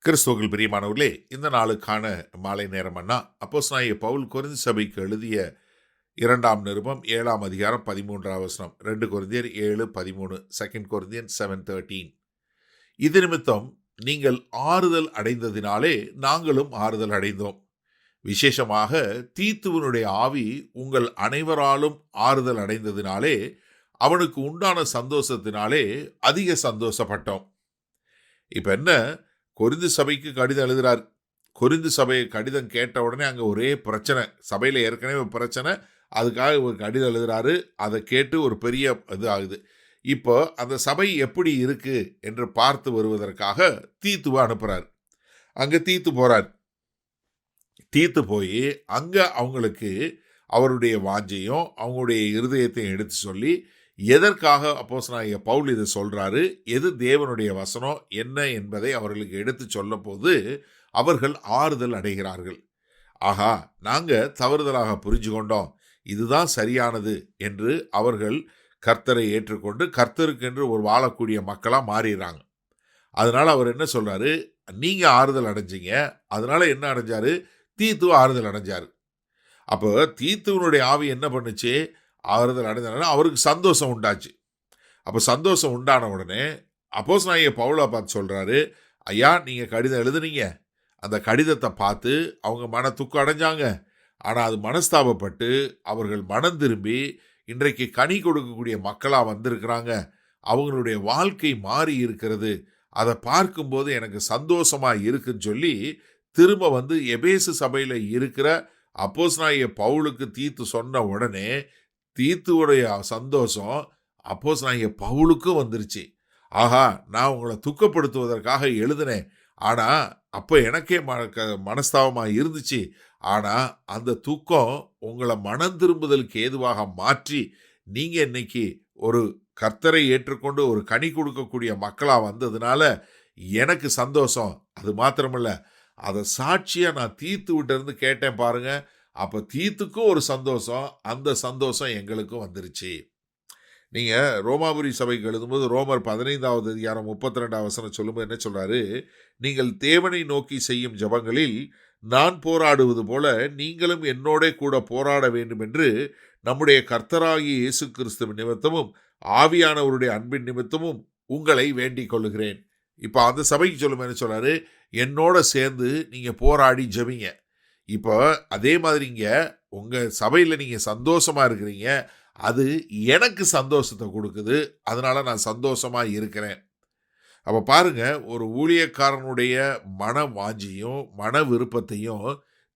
கிறிஸ்துவுக்குள் பிரியமானவர்களே, இந்த நாளுக்கான மாலை நேரம்னா அப்போஸ்தலனாகிய பவுல் கொரிந்து சபைக்கு எழுதிய 2ஆம் நிருபம் 7ஆம் அதிகாரம் 13ஆம் வசனம். 2 கொரிந்தியர் 7:13, 2 கொரிந்தியன்ஸ் 7:13. இது நிமித்தம் நீங்கள் ஆறுதல் அடைந்ததினாலே நாங்களும் ஆறுதல் அடைந்தோம். விசேஷமாக தீத்துவனுடைய ஆவி உங்கள் அனைவராலும் ஆறுதல் அடைந்ததினாலே அவனுக்கு உண்டான சந்தோஷத்தினாலே அதிக சந்தோஷப்பட்டோம். இப்ப என்ன, கொரிந்து சபைக்கு கடிதம் எழுதுறார். கொரிந்து சபை கடிதம் கேட்ட உடனே அங்கே ஒரே பிரச்சனை, சபையில் ஏற்கனவே ஒரு பிரச்சனை, அதுக்காக ஒரு கடிதம் எழுதுறாரு. அதை கேட்டு ஒரு பெரிய இது ஆகுது. இப்போ அந்த சபை எப்படி இருக்கு என்று பார்த்து வருவதற்காக தீத்துவை அனுப்புறார். அங்கே தீத்து போறார். தீத்து போய் அங்கே அவங்களுக்கு அவருடைய வாஞ்சையும் அவங்களுடைய இருதயத்தையும் எடுத்து சொல்லி எதற்காக அப்போஸ்தலனாகிய பவுல் இதை சொல்றாரு, எது தேவனுடைய வசனம் என்ன என்பதை அவர்களுக்கு எடுத்து சொல்ல போது அவர்கள் ஆறுதல் அடைகிறார்கள். ஆகா, நாங்கள் தவறுதலாக புரிஞ்சு கொண்டோம், இதுதான் சரியானது என்று அவர்கள் கர்த்தரை ஏற்றுக்கொண்டு கர்த்தருக்கென்று ஒரு வாழக்கூடிய மக்களாக மாறிடுறாங்க. அதனால அவர் என்ன சொல்றாரு, நீங்க ஆறுதல் அடைஞ்சிங்க, அதனால என்ன அடைஞ்சாரு, தீத்து ஆறுதல் அடைஞ்சாரு. அப்போ தீத்துவனுடைய ஆவி என்ன பண்ணுச்சு, ஆறுதல் அடைந்தனால அவருக்கு சந்தோஷம் உண்டாச்சு. அப்போ சந்தோஷம் உண்டான உடனே அப்போஸ்தலனாகிய பவுலை பார்த்து சொல்றாரு, ஐயா நீங்கள் கடிதம் எழுதுனீங்க, அந்த கடிதத்தை பார்த்து அவங்க மன துக்கம் அடைஞ்சாங்க. ஆனால் அது மனஸ்தாபப்பட்டு அவர்கள் மனம் திரும்பி இன்றைக்கு கனி கொடுக்கக்கூடிய மக்களாக வந்திருக்கிறாங்க. அவங்களுடைய வாழ்க்கை மாறி இருக்கிறது. அதை பார்க்கும்போது எனக்கு சந்தோஷமாக இருக்குன்னு சொல்லி திரும்ப வந்து எபேசு சபையில் இருக்கிற அப்போஸ்தலனாகிய பவுலுக்கு தீத்து சொன்ன உடனே தீத்துவுடைய சந்தோஷம் அப்போஸ்தலனாகிய பவுலுக்கும் வந்துருச்சு. ஆஹா, நான் உங்களை துக்கப்படுத்துவதற்காக எழுதினேன், ஆனால் அப்போ எனக்கே மனஸ்தாபமாக இருந்துச்சு. ஆனால் அந்த துக்கம் உங்களை மனம் திரும்புதலுக்கு ஏதுவாக மாற்றி நீங்கள் இன்னைக்கு ஒரு கர்த்தரை ஏற்றுக்கொண்டு ஒரு கனி கொடுக்கக்கூடிய மக்களாக வந்ததுனால எனக்கு சந்தோஷம். அது மாத்திரமல்ல, அதை சாட்சியாக நான் தீத்து விட்டிருந்து கேட்டேன் பாருங்க, அப்போ தீத்துக்கும் ஒரு சந்தோஷம், அந்த சந்தோஷம் எங்களுக்கும் வந்துருச்சு. நீங்கள் ரோமாபுரி சபைக்கு எழுதும்போது ரோமர் 15ஆவது அதிகாரம் 32ஆம் வசனம் சொல்லும்போது என்ன சொல்றாரு, நீங்கள் தேவனை நோக்கி செய்யும் ஜெபங்களில் நான் போராடுவது போல நீங்களும் என்னோட கூட போராட வேண்டும் என்று நம்முடைய கர்த்தராகிய இயேசு கிறிஸ்துவின் நிமித்தமும் ஆவியானவருடைய அன்பின் நிமித்தமும் உங்களை வேண்டிக் கொள்ளுகிறேன். இப்போ அந்த சபைக்கு சொல்லும் என்ன சொல்றாரு, என்னோட சேர்ந்து நீங்கள் போராடி ஜெபிங்க. இப்போ அதே மாதிரி இங்கே உங்கள் சபையில் நீங்கள் சந்தோஷமாக இருக்கிறீங்க, அது எனக்கு சந்தோஷத்தை கொடுக்குது, அதனால நான் சந்தோஷமாக இருக்கிறேன். அப்போ பாருங்க, ஒரு ஊழியக்காரனுடைய மன வாஞ்சியும் மன விருப்பத்தையும்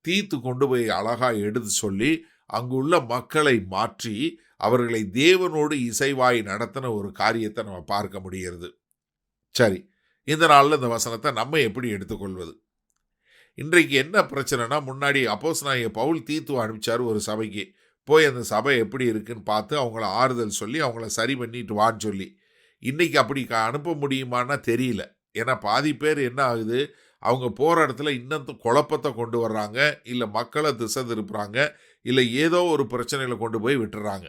தீத்து கொண்டு போய் அழகாக எடுத்து சொல்லி அங்குள்ள மக்களை மாற்றி அவர்களை தேவனோடு இசைவாய் நடத்தின ஒரு காரியத்தை நம்ம பார்க்க முடிகிறது. சரி, இந்த நாளில் இந்த வசனத்தை நம்ம எப்படி எடுத்துக்கொள்வது? இன்றைக்கு என்ன பிரச்சனைனா, முன்னாடி அப்போஸ்தலனாகிய பவுல் தீத்துவை அனுப்பிச்சார் ஒரு சபைக்கு. போய் அந்த சபை எப்படி இருக்குன்னு பார்த்து அவங்கள ஆறுதல் சொல்லி அவங்கள சரி பண்ணிட்டு வான்னு சொல்லி. இன்றைக்கி அப்படி அனுப்ப முடியுமான்னா தெரியல. ஏன்னா பாதி பேர் என்ன ஆகுது, அவங்க போகிற இடத்துல இன்னும் குழப்பத்தை கொண்டு வர்றாங்க, இல்லை மக்களை திசை திருப்புறாங்க, இல்லை ஏதோ ஒரு பிரச்சனையில் கொண்டு போய் விட்டுறாங்க.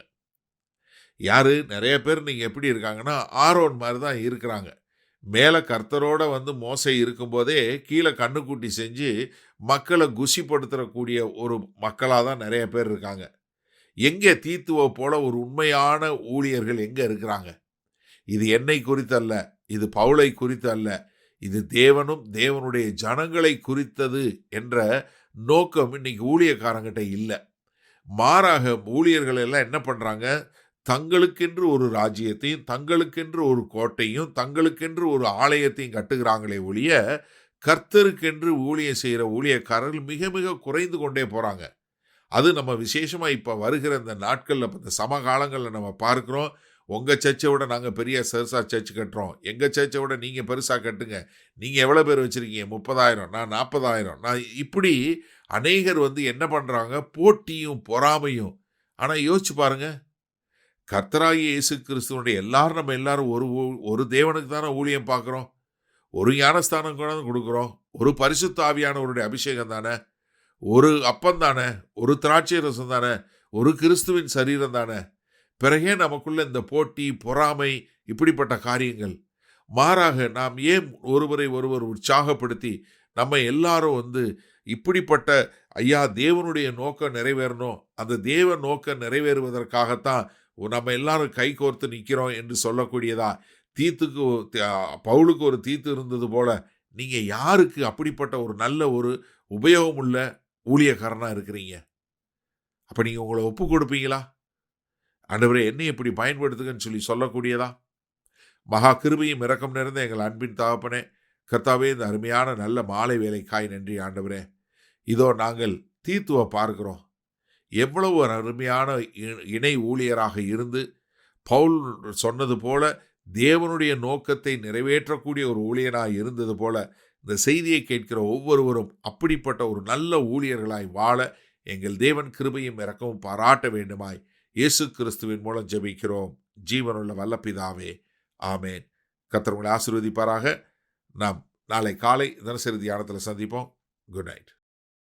யார், நிறைய பேர் நீங்கள் எப்படி இருக்காங்கன்னா ஆரோன் மாதிரி தான் இருக்கிறாங்க. மேலே கர்த்தரோட வந்து மோசை இருக்கும்போதே கீழே கண்ணுக்குட்டி செஞ்சு மக்களை குஷிப்படுத்தக்கூடிய ஒரு மக்களாக தான் நிறைய பேர் இருக்காங்க. எங்கே தீத்துவை போல ஒரு உண்மையான ஊழியர்கள் எங்கே இருக்கிறாங்க? இது என்னை குறித்து அல்ல, இது பவுலை குறித்து அல்ல, இது தேவனும் தேவனுடைய ஜனங்களை குறித்தது என்ற நோக்கம் இன்னைக்கு ஊழியக்காரங்கிட்ட இல்லை. மாறாக ஊழியர்கள் எல்லாம் என்ன பண்ணுறாங்க, தங்களுக்கென்று ஒரு ராஜ்யத்தையும் தங்களுக்கென்று ஒரு கோட்டையும் தங்களுக்கென்று ஒரு ஆலயத்தையும் கட்டுகிறாங்களே ஒழிய கர்த்தருக்கென்று ஊழியம் செய்கிற ஊழியக்காரர்கள் மிக மிக குறைந்து கொண்டே போகிறாங்க. அது நம்ம விசேஷமாக இப்போ வருகிற இந்த நாட்களில், இந்த சமகாலங்களில் நம்ம பார்க்குறோம். உங்கள் சர்ச்சை விட நாங்கள் பெரிய பெருசாக சர்ச் கட்டுறோம், எங்கள் சர்ச்சை விட நீங்கள் பெருசாக கட்டுங்க, நீங்கள் எவ்வளோ பேர் வச்சுருக்கீங்க, 30,000, நான் 40,000, நான் இப்படி அநேகர் வந்து என்ன பண்ணுறாங்க, போட்டியும் பொறாமையும். ஆனால் யோசிச்சு பாருங்கள், கர்த்தராகிய இயேசு கிறிஸ்துவனுடைய நம்ம எல்லாரும் ஒரு தேவனுக்கு தானே ஊழியம் பார்க்குறோம், ஒரு ஞானஸ்தானம் கூட கொடுக்குறோம், ஒரு பரிசுத்த ஆவியானவருடைய அபிஷேகம் தானே, ஒரு அப்பம் தானே, ஒரு திராட்சை ரசம் தானே, ஒரு கிறிஸ்துவின் சரீரம் தானே. பிறகே நமக்குள்ள இந்த போட்டி பொறாமை இப்படிப்பட்ட காரியங்கள். மாறாக நாம் ஏன் ஒருவரை ஒருவர் உற்சாகப்படுத்தி நம்ம எல்லாரும் இப்படிப்பட்ட ஐயா தேவனுடைய நோக்கம் நிறைவேறணும், அந்த தேவ நோக்கம் நிறைவேறுவதற்காகத்தான் நம்ம எல்லாரும் கை கோர்த்து நிற்கிறோம் என்று சொல்லக்கூடியதா தீத்துக்கு பவுலுக்கு ஒரு தீத்து இருந்தது போல நீங்க யாருக்கு அப்படிப்பட்ட ஒரு நல்ல ஒரு உபயோகமுள்ள ஊழியக்காரனா இருக்கிறீங்க? அப்ப நீங்க உங்களை ஒப்பு கொடுப்பீங்களா? ஆண்டவரே என்னை இப்படி பயன்படுத்துங்கன்னு சொல்லக்கூடியதா? மகா கிருபையும் இரக்கம் நிறைந்த எங்கள் அன்பின் தகப்பனே, கர்த்தாவே, இந்த அருமையான நல்ல மாலை வேலைக்காய் நன்றி ஆண்டவரே. இதோ நாங்கள் தீத்துவை பார்க்கிறோம். எவ்வளவு ஒரு அருமையான இணை ஊழியராக இருந்து பவுல் சொன்னது போல தேவனுடைய நோக்கத்தை நிறைவேற்றக்கூடிய ஒரு ஊழியராய் இருந்தது போல இந்த செய்தியை கேட்கிற ஒவ்வொருவரும் அப்படிப்பட்ட ஒரு நல்ல ஊழியர்களாய் வாழ எங்கள் தேவன் கிருபையும் இரக்கமும் பாராட்ட வேண்டுமாய் இயேசு கிறிஸ்துவின் மூலம் ஜெபிக்கிறோம் ஜீவனுள்ள வல்ல பிதாவே, ஆமேன். கர்த்தர் உங்களை ஆசீர்வதிப்பாராக. நாம் நாளை காலை தினசரி தியானத்தில் சந்திப்போம். Good night.